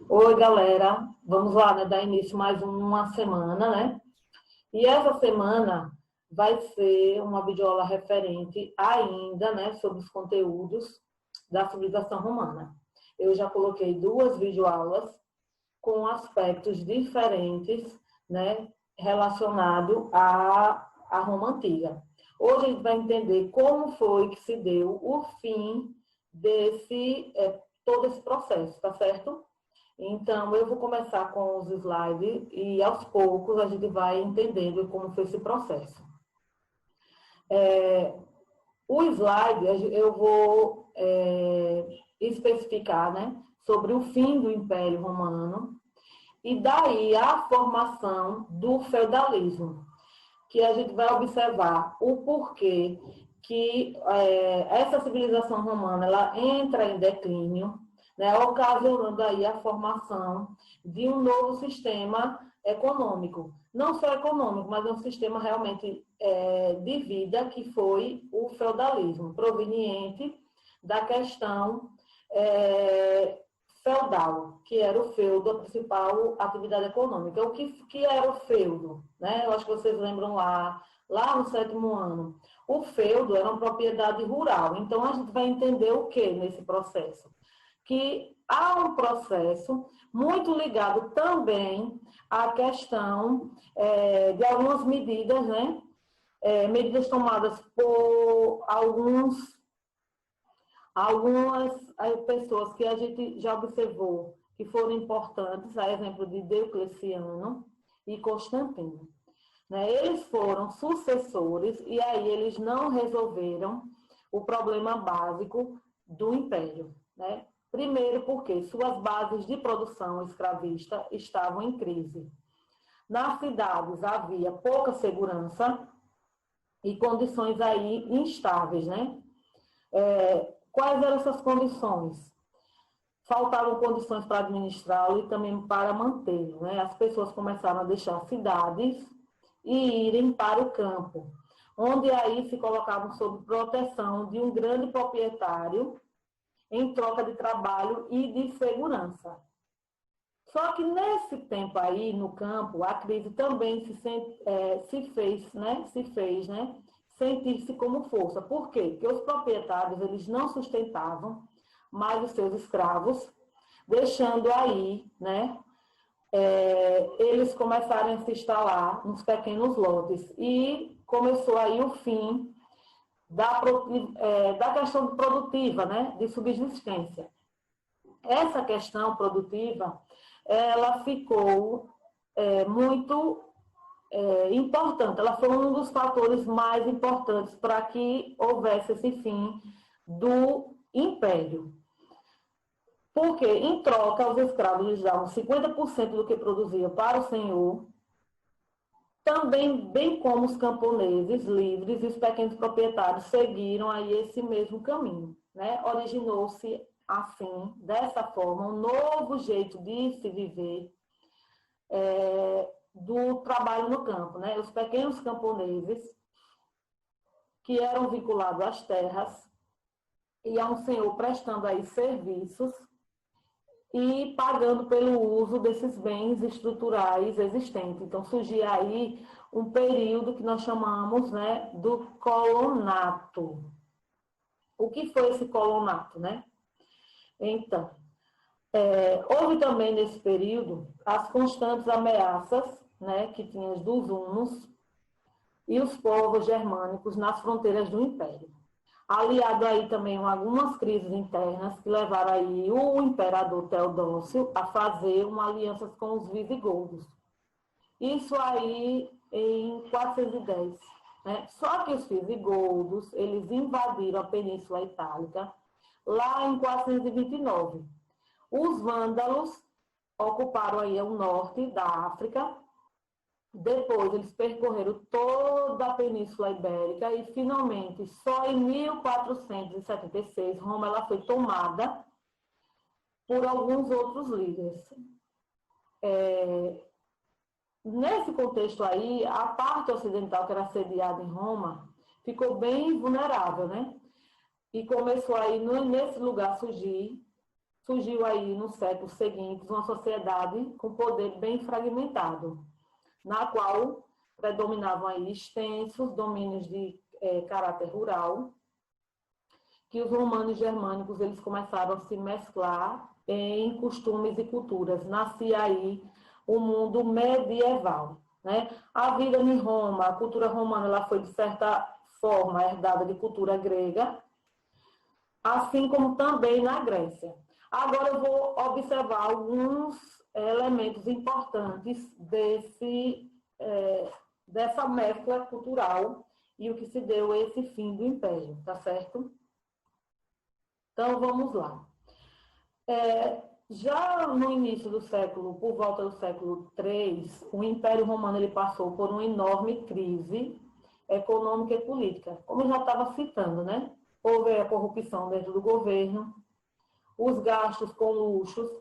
Oi, galera. Vamos lá, né? Dar início mais uma semana, né? E essa semana vai ser uma videoaula referente ainda, né? Sobre os conteúdos da civilização romana. Eu já coloquei duas videoaulas com aspectos diferentes, né? Relacionado à Roma Antiga. Hoje a gente vai entender como foi que se deu o fim desse, todo esse processo, tá certo? Então, eu vou começar com os slides e, aos poucos, a gente vai entendendo como foi esse processo. O slide, eu vou especificar, né, sobre o fim do Império Romano e daí a formação do feudalismo, que a gente vai observar o porquê que essa civilização romana ela entra em declínio, né, ocasionando aí a formação de um novo sistema econômico. Não só econômico, mas um sistema realmente de vida, que foi o feudalismo, proveniente da questão feudal, que era o feudo, a principal atividade econômica. O que era o feudo? Né? Eu acho que vocês lembram lá no 7º ano. O feudo era uma propriedade rural. Então, a gente vai entender o que nesse processo? Que há um processo muito ligado também à questão de algumas medidas, né? Medidas tomadas por algumas pessoas que a gente já observou que foram importantes, a exemplo de Diocleciano e Constantino. Né? Eles foram sucessores e aí eles não resolveram o problema básico do império. Né? Primeiro porque suas bases de produção escravista estavam em crise. Nas cidades havia pouca segurança e condições aí instáveis, né? Quais eram essas condições? Faltavam condições para administrá-lo e também para mantê-lo, né? As pessoas começaram a deixar cidades e irem para o campo, onde aí se colocavam sob proteção de um grande proprietário em troca de trabalho e de segurança. Só que nesse tempo aí, no campo, a crise também se fez, né, sentir-se como força. Por quê? Porque os proprietários eles não sustentavam mais os seus escravos, deixando aí, né, eles começarem a se instalar nos pequenos lotes. E começou aí o fim da questão produtiva, né, de subsistência. Essa questão produtiva, ela ficou muito importante. Ela foi um dos fatores mais importantes para que houvesse esse fim do império. Porque, em troca, os escravos lhes davam 50% do que produziam para o senhor, também, bem como os camponeses livres e os pequenos proprietários seguiram aí esse mesmo caminho. Né? Originou-se, assim, dessa forma, um novo jeito de se viver do trabalho no campo. Né? Os pequenos camponeses, que eram vinculados às terras, e a um senhor prestando aí serviços e pagando pelo uso desses bens estruturais existentes. Então, surgia aí um período que nós chamamos, né, do colonato. O que foi esse colonato, né? Então, houve também nesse período as constantes ameaças, né, que tinham dos hunos e os povos germânicos nas fronteiras do Império. Aliado aí também a algumas crises internas que levaram aí o imperador Teodósio a fazer uma aliança com os visigodos. Isso aí em 410. Né? Só que os visigodos, eles invadiram a Península Itálica lá em 429. Os vândalos ocuparam aí o norte da África. Depois, eles percorreram toda a Península Ibérica e, finalmente, só em 1476, Roma ela foi tomada por alguns outros líderes. Nesse contexto aí, a parte ocidental, que era sediada em Roma, ficou bem vulnerável, né? E começou aí, nesse lugar, surgir surgiu aí nos séculos seguintes uma sociedade com poder bem fragmentado, na qual predominavam aí extensos domínios de caráter rural, que os romanos germânicos eles começaram a se mesclar em costumes e culturas. Nascia aí o mundo medieval, né? A vida em Roma, a cultura romana, ela foi de certa forma herdada de cultura grega, assim como também na Grécia. Agora eu vou observar alguns elementos importantes dessa mescla cultural e o que se deu a esse fim do Império, tá certo? Então, vamos lá. Já no início do século, por volta do século III, o Império Romano ele passou por uma enorme crise econômica e política. Como eu já estava citando, né? Houve a corrupção dentro do governo, os gastos com luxos,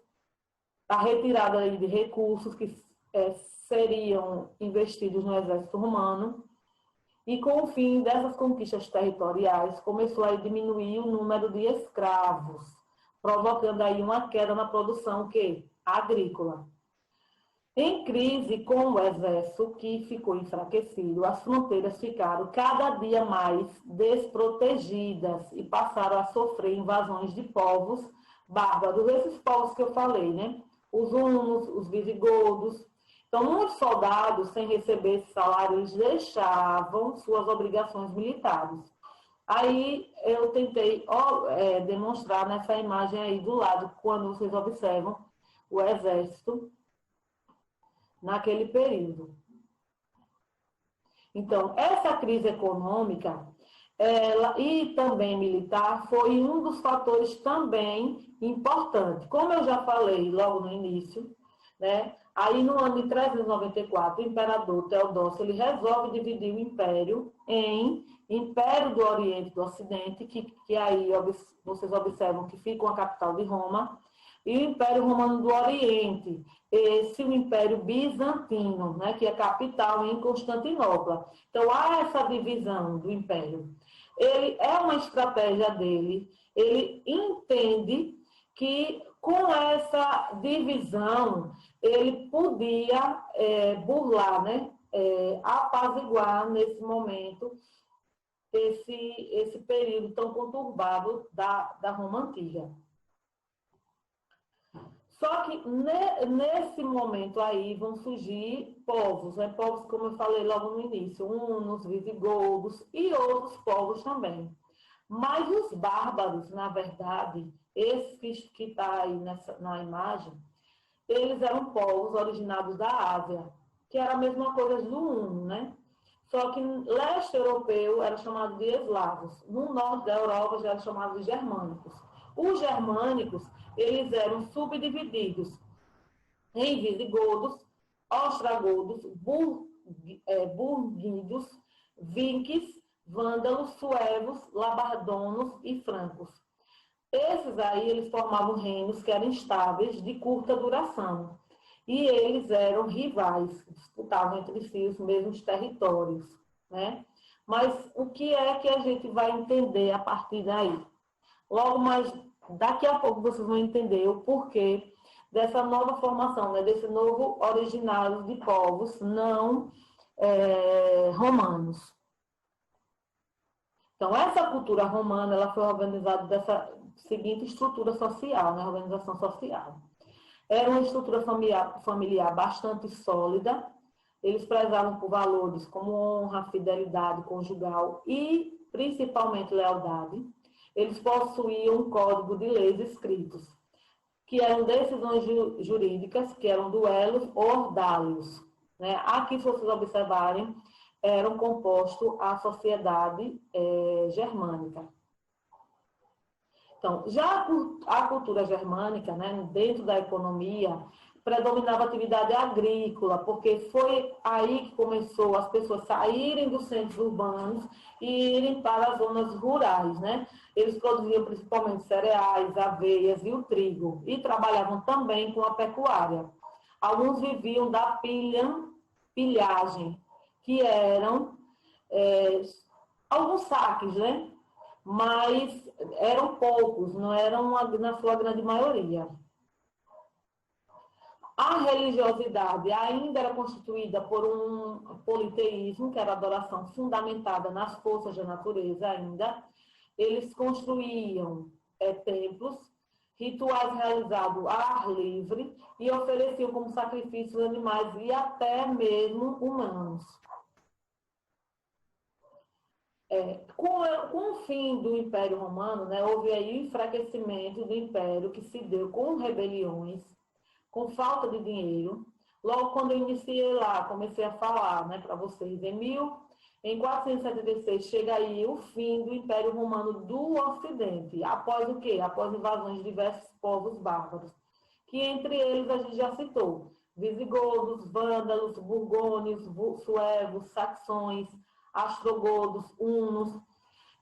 a retirada de recursos que seriam investidos no exército romano, e com o fim dessas conquistas territoriais, começou a diminuir o número de escravos, provocando aí uma queda na produção agrícola. Em crise com o exército, que ficou enfraquecido, as fronteiras ficaram cada dia mais desprotegidas e passaram a sofrer invasões de povos bárbaros, esses povos que eu falei, né? Os hunos, os visigodos. Então, muitos soldados, sem receber esse salário, eles deixavam suas obrigações militares. Aí, eu tentei demonstrar nessa imagem aí do lado, quando vocês observam o exército naquele período. Então, essa crise econômica e também militar foi um dos fatores também importantes. Como eu já falei logo no início, né? Aí no ano de 394, o imperador Teodósio ele resolve dividir o império em Império do Oriente e do Ocidente, que aí vocês observam que fica a capital de Roma, e o Império Romano do Oriente, esse o Império Bizantino, né, que é capital em Constantinopla. Então, há essa divisão do império. Ele é uma estratégia dele, ele entende que com essa divisão ele podia burlar, né, apaziguar nesse momento esse período tão conturbado da Roma Antiga. Só que nesse momento aí vão surgir povos, né? Povos, como eu falei logo no início, hunos, visigodos e outros povos também. Mas os bárbaros, na verdade, esses que está aí na imagem, eles eram povos originados da Ásia, que era a mesma coisa do huno, né? Só que no leste europeu era chamado de eslavos, no norte da Europa já era chamado de germânicos. Os germânicos, eles eram subdivididos em visigodos, ostrogodos, burgúndios, vinques, vândalos, suevos, labardonos e francos. Esses aí, eles formavam reinos que eram estáveis, de curta duração. E eles eram rivais, disputavam entre si os mesmos territórios, né? Mas o que é que a gente vai entender a partir daí? Logo mais, daqui a pouco vocês vão entender o porquê dessa nova formação, né? Desse novo originário de povos não romanos. Então, essa cultura romana ela foi organizada dessa seguinte estrutura social, né? Organização social. Era uma estrutura familiar bastante sólida, eles prezavam por valores como honra, fidelidade conjugal e, principalmente, lealdade. Eles possuíam um código de leis escritos, que eram decisões jurídicas, que eram duelos ordálios. Né? Aqui, se vocês observarem, eram compostos a sociedade germânica. Então, já a cultura germânica, né, dentro da economia, predominava a atividade agrícola, porque foi aí que começou as pessoas saírem dos centros urbanos e irem para as zonas rurais, né? Eles produziam principalmente cereais, aveias e o trigo, e trabalhavam também com a pecuária. Alguns viviam da pilhagem, que eram alguns saques, né? mas eram poucos, não eram na sua grande maioria. A religiosidade ainda era constituída por um politeísmo, que era a adoração fundamentada nas forças da natureza ainda. Eles construíam templos, rituais realizados ao ar livre e ofereciam como sacrifícios animais e até mesmo humanos. Com o fim do Império Romano, né, houve aí o enfraquecimento do Império, que se deu com rebeliões, com falta de dinheiro. Logo quando eu iniciei lá, comecei a falar, né, para vocês, em 476 chega aí o fim do Império Romano do Ocidente. Após o quê? Após invasões de diversos povos bárbaros, que entre eles a gente já citou: visigodos, vândalos, burgônios, suevos, saxões, ostrogodos, hunos.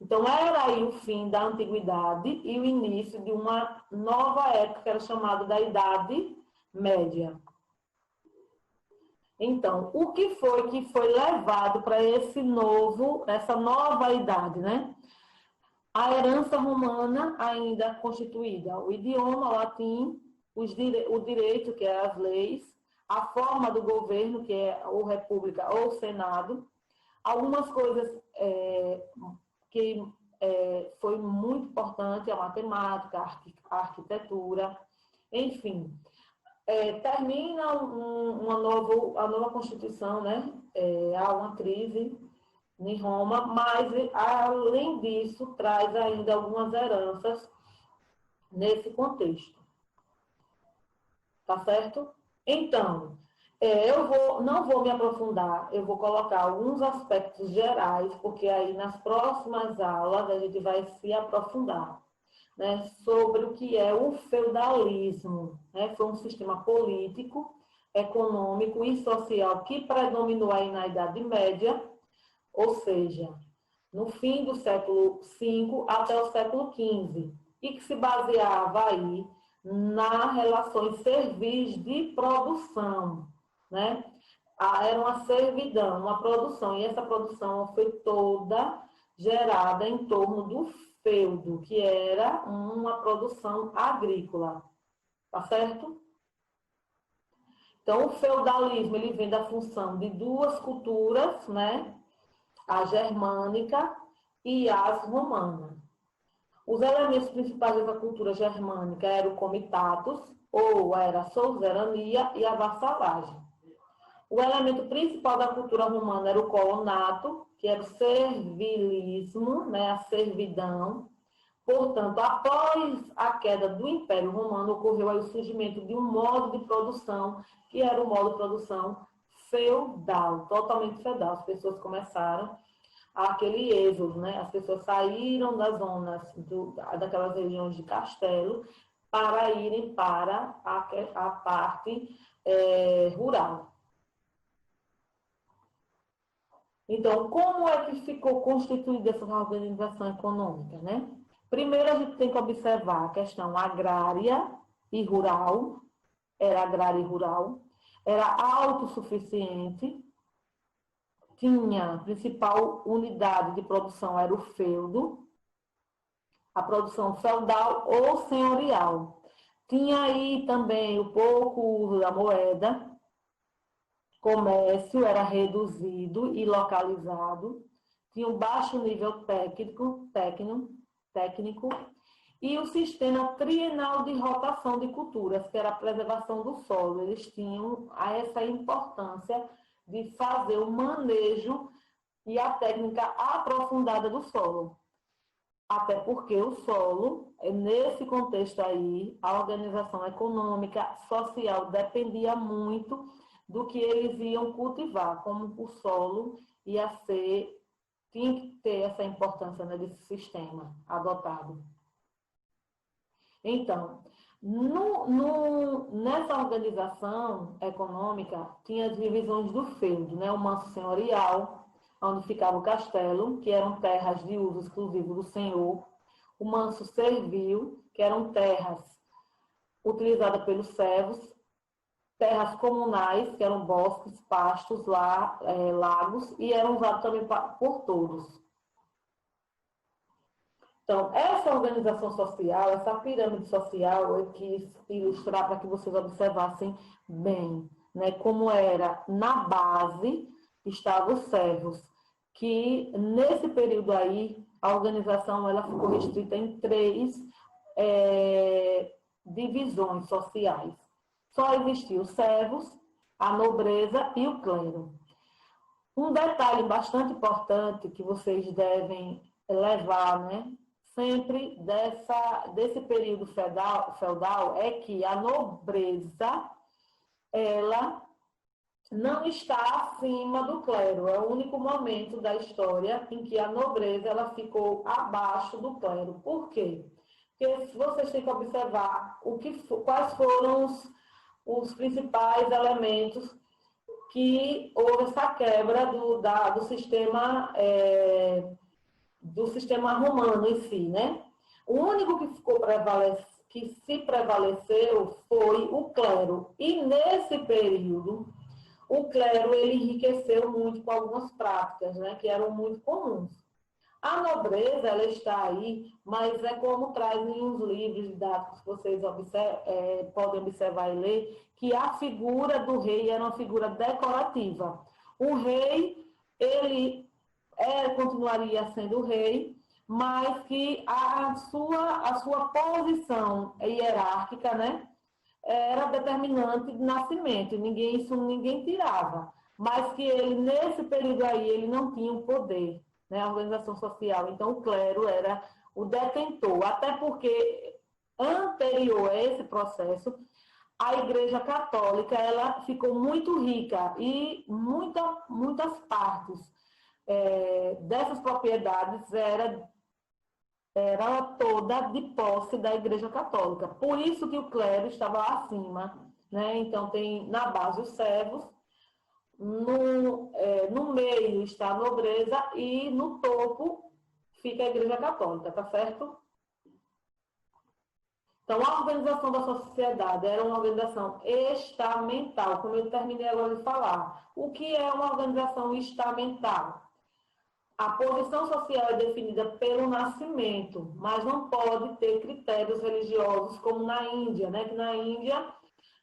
Então, era aí o fim da antiguidade e o início de uma nova época, que era chamada da Idade Média. Então, o que foi levado para essa nova idade, né? A herança romana ainda constituída, o idioma, o latim, o direito, que é as leis, a forma do governo, que é ou república ou senado, algumas coisas que foi muito importante, a matemática, a arquitetura, enfim. Termina a nova Constituição, né? Há uma crise em Roma, mas, além disso, traz ainda algumas heranças nesse contexto. Tá certo? Então, não vou me aprofundar, eu vou colocar alguns aspectos gerais, porque aí nas próximas aulas a gente vai se aprofundar, né, sobre o que é o feudalismo. Né? Foi um sistema político, econômico e social que predominou aí na Idade Média, ou seja, no fim do século V até o século XV, e que se baseava aí nas relações servis de produção, né? Era uma servidão, uma produção, e essa produção foi toda gerada em torno do feudo, que era uma produção agrícola, tá certo? Então, o feudalismo, ele vem da função de duas culturas, né? A germânica e as romanas. Os elementos principais da cultura germânica eram o comitatus, ou era a suzerania e a vassalagem. O elemento principal da cultura romana era o colonato, que era o servilismo, né, a servidão. Portanto, após a queda do Império Romano, ocorreu aí o surgimento de um modo de produção, que era o modo de produção feudal, totalmente feudal. As pessoas começaram aquele êxodo, né? As pessoas saíram das zonas daquelas regiões de castelo para irem para a parte rural. Então, como é que ficou constituída essa organização econômica, né? Primeiro, a gente tem que observar a questão agrária e rural. Era agrária e rural. Era autossuficiente. Tinha a principal unidade de produção era o feudo, a produção feudal ou senhorial. Tinha aí também o pouco uso da moeda, comércio era reduzido e localizado, tinha um baixo nível técnico e o sistema trienal de rotação de culturas, que era a preservação do solo. Eles tinham essa importância de fazer o manejo e a técnica aprofundada do solo. Até porque o solo, nesse contexto aí, a organização econômica, social, dependia muito do que eles iam cultivar, como o solo tinha que ter essa importância, né, desse sistema adotado. Então, nessa organização econômica, tinha as divisões do feudo, né? O manso senhorial, onde ficava o castelo, que eram terras de uso exclusivo do senhor. O manso servil, que eram terras utilizadas pelos servos. Terras comunais, que eram bosques, pastos, lagos, e eram usados também por todos. Então, essa organização social, essa pirâmide social, eu quis ilustrar para que vocês observassem bem, né, como era na base, estavam os servos, que nesse período aí, a organização ela ficou restrita em três divisões sociais. Só existiam os servos, a nobreza e o clero. Um detalhe bastante importante que vocês devem levar, né, sempre desse período feudal é que a nobreza, ela não está acima do clero. É o único momento da história em que a nobreza ela ficou abaixo do clero. Por quê? Porque vocês têm que observar quais foram os principais elementos que houve essa quebra do sistema romano em si, né? O único que se prevaleceu foi o clero. E nesse período, o clero ele enriqueceu muito com algumas práticas, né, que eram muito comuns. A nobreza, ela está aí, mas é como trazem os livros didáticos que vocês podem observar e ler, que a figura do rei era uma figura decorativa. O rei, ele continuaria sendo rei, mas que a sua posição hierárquica, né, era determinante de nascimento, isso ninguém tirava. Mas que ele, nesse período aí, ele não tinha o poder, né, a organização social. Então, o clero era o detentor, até porque, anterior a esse processo, a Igreja Católica ela ficou muito rica e muitas partes dessas propriedades era toda de posse da Igreja Católica. Por isso que o clero estava acima, né? Então, tem na base os servos, no meio está a nobreza e no topo fica a Igreja Católica, tá certo? Então, a organização da sociedade era uma organização estamental, como eu terminei agora de falar. O que é uma organização estamental? A posição social é definida pelo nascimento, mas não pode ter critérios religiosos como na Índia, né? Que na Índia,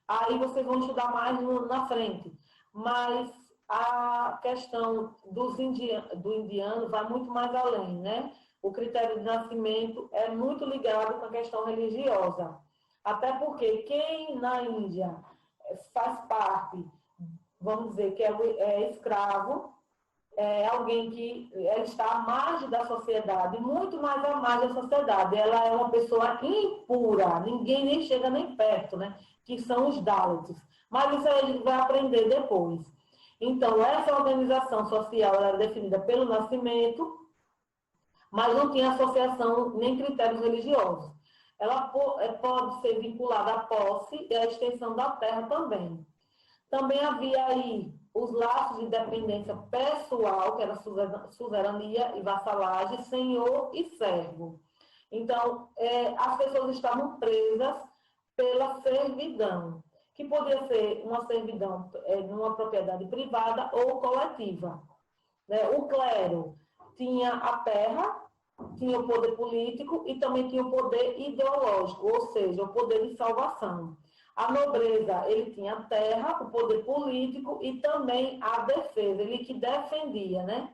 aí vocês vão estudar mais na frente. Mas a questão do indiano vai muito mais além, né? O critério de nascimento é muito ligado com a questão religiosa. Até porque quem na Índia faz parte, vamos dizer, que é escravo, é alguém que está à margem da sociedade, muito mais à margem da sociedade. Ela é uma pessoa impura, ninguém nem chega nem perto, né? Que são os Dalits. Mas isso aí a gente vai aprender depois. Então, essa organização social era definida pelo nascimento, mas não tinha associação nem critérios religiosos. Ela pode ser vinculada à posse e à extensão da terra também. Também havia aí os laços de dependência pessoal, que era suzerania e vassalagem, senhor e servo. Então, as pessoas estavam presas pela servidão, que podia ser uma servidão numa propriedade privada ou coletiva. O clero tinha a terra, tinha o poder político e também tinha o poder ideológico, ou seja, o poder de salvação. A nobreza, ele tinha a terra, o poder político e também a defesa, ele que defendia, né?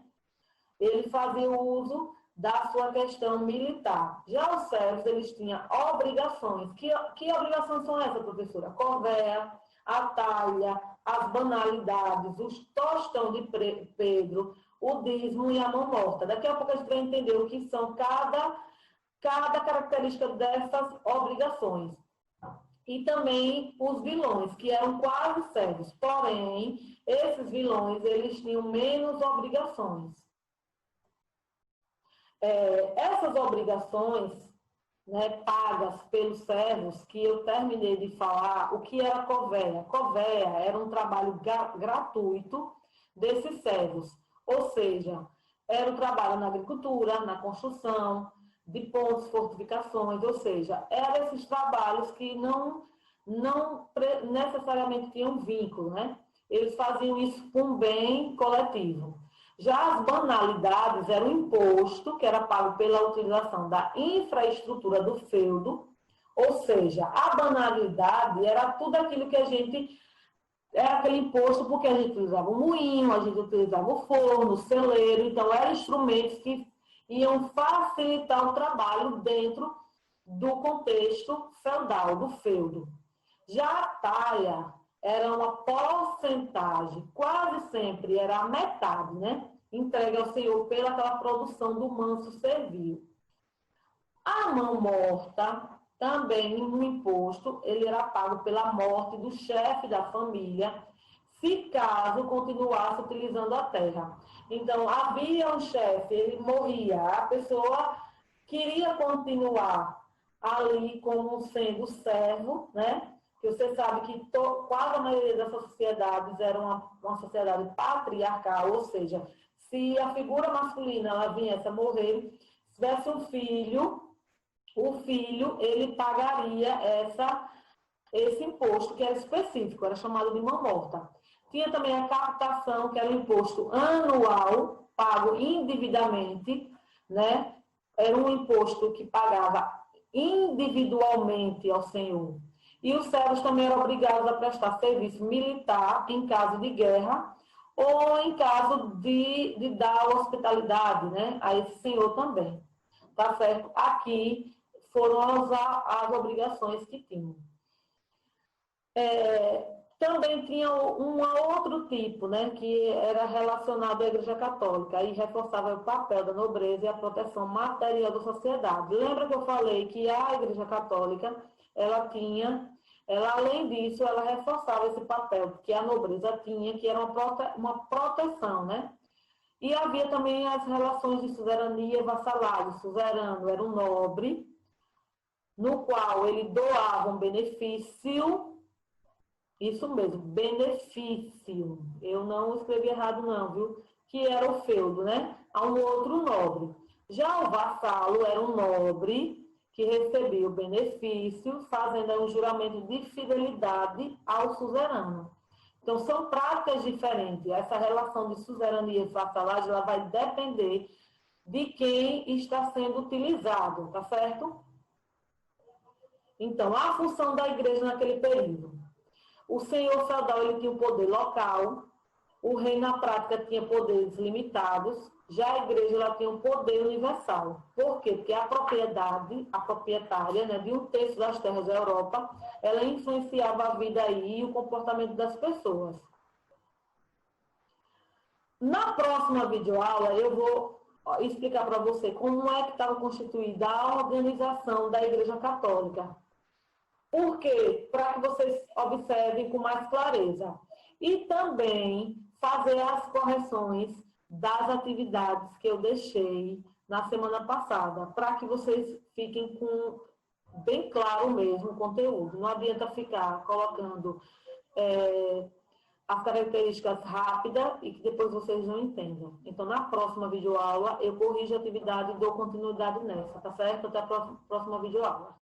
Ele fazia uso da sua questão militar. Já os servos, eles tinham obrigações. Que obrigações são essas, professora? Corvéia, a talha, as banalidades, os tostão de Pedro, o dízimo e a mão morta. Daqui a pouco a gente vai entender o que são cada característica dessas obrigações. E também os vilões, que eram quase servos. Porém, esses vilões, eles tinham menos obrigações. Essas obrigações, né, pagas pelos servos, que eu terminei de falar, o que era covéia? Covéia era um trabalho gratuito desses servos. Ou seja, era o trabalho na agricultura, na construção, de pontes, fortificações, ou seja, eram esses trabalhos que não necessariamente tinham vínculo, né? Eles faziam isso com um bem coletivo. Já as banalidades era um imposto que era pago pela utilização da infraestrutura do feudo, ou seja, a banalidade era tudo aquilo que a gente... Era aquele imposto porque a gente utilizava o moinho, a gente utilizava o forno, o celeiro, então eram instrumentos que iam facilitar o trabalho dentro do contexto feudal, do feudo. Já a talha era uma porcentagem, quase sempre era a metade, né? Entregue ao senhor pelaquela produção do manso servil. A mão morta, também um imposto, ele era pago pela morte do chefe da família, se caso continuasse utilizando a terra. Então, havia um chefe, ele morria, a pessoa queria continuar ali como sendo servo, né? Que você sabe que quase a maioria dessas sociedades era uma sociedade patriarcal, ou seja, se a figura masculina ela viesse a morrer, se tivesse um filho, o filho ele pagaria esse imposto que era específico, era chamado de mão morta. Tinha também a captação, que era um imposto anual, pago indevidamente, né? Era um imposto que pagava individualmente ao senhor. E os servos também eram obrigados a prestar serviço militar em caso de guerra ou em caso de dar hospitalidade, né, a esse senhor também. Tá certo? Aqui foram as obrigações que tinham. Também tinha um outro tipo, né, que era relacionado à Igreja Católica e reforçava o papel da nobreza e a proteção material da sociedade. Lembra que eu falei que a Igreja Católica, ela além disso, ela reforçava esse papel que a nobreza tinha, que era uma proteção, né? E havia também as relações de suzerania e vassalagem. O suzerano era um nobre, no qual ele doava um benefício. Isso mesmo, benefício. Eu não escrevi errado não, viu? Que era o feudo, né? A um outro nobre. Já o vassalo era um nobre que recebia o benefício, fazendo um juramento de fidelidade ao suzerano. Então, são práticas diferentes. Essa relação de suzerania e vassalagem, ela vai depender de quem está sendo utilizado, tá certo? Então, a função da igreja naquele período. O senhor feudal ele tinha um poder local, o rei na prática tinha poderes limitados, já a igreja ela tinha um poder universal. Por quê? Porque a proprietária, né, de um terço das terras da Europa, ela influenciava a vida aí e o comportamento das pessoas. Na próxima videoaula eu vou explicar para você como é que estava constituída a organização da Igreja Católica. Por quê? Para que vocês observem com mais clareza. E também fazer as correções das atividades que eu deixei na semana passada, para que vocês fiquem com bem claro mesmo o conteúdo. Não adianta ficar colocando as características rápidas e que depois vocês não entendam. Então, na próxima videoaula, eu corrijo a atividade e dou continuidade nessa, tá certo? Até a próxima videoaula.